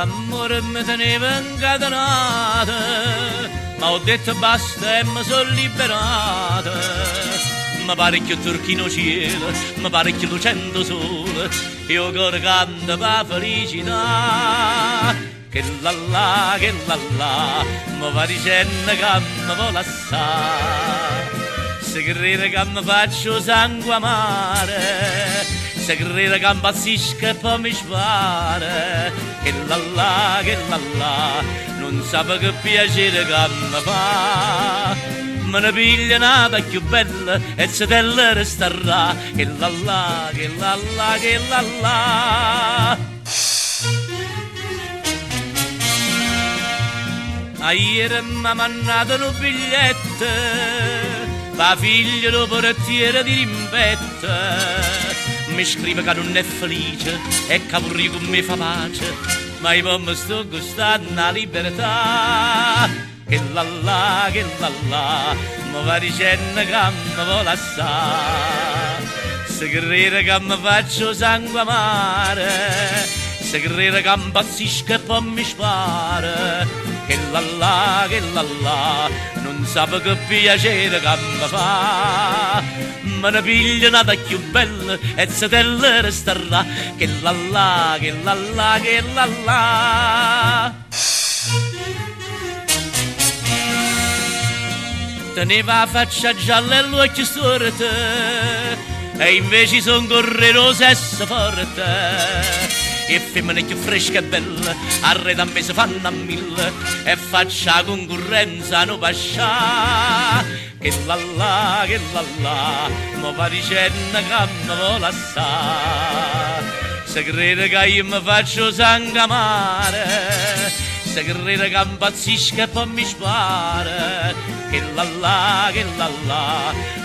Quest'amore mi teneva incatenata, ma ho detto basta e mi sono liberata. Mi pare che turchino cielo, mi pare che lucendo sole, io cuore canta per felicità. Che la la, mi va dicendo che mi vuole assare. Se crede che mi faccio sangue amare, se crede che impazzisco e poi mi spara. Che la la, non sape che piacere che mi fa. Me ne piglia nata più bella e se te la resterà. Che la la, che la la. A ieri mi ha mandato un biglietto pa figlio lo portiere di rimpetta. Mi scrive che non è felice e che pure con me fa pace, ma io mi sto gustando la libertà. Che la la, mi va dicendo che mi vuole assare. Se crede che mi faccio sangue amare, se crede che impazzisco e poi mi spara. Che la la, non sape che piacere che mi fa. Me ne piglia nata più bella e se te la resterà. Che la la, che la la. Teneva la faccia gialla e l'occhio storto, e invece son correro sesso forte. E femmine più fresche e belle, arreda a me si fanno a mille, e faccia concorrenza no pascià. Che la la, mi va dicendo che mi vuole assare. Se crede che io mi faccio sangue amare, se crede che impazzisco e poi mi spara. Che la la,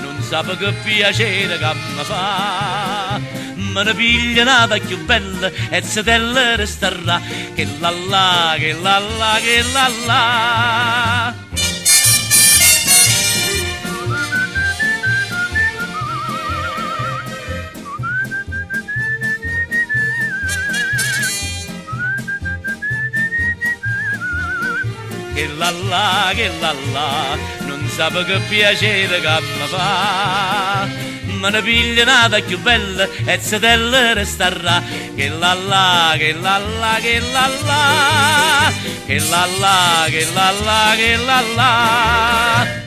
non sape che piacere che mi fa. Me ne piglia nata più bella e se te la resterà. Che la la, che la la. Che la la, non sape che piacere che mi fa. Me ne piglia nata più bella e se te la resterà. Che la la, che la la, che la la. Che la la, che la la, che la la.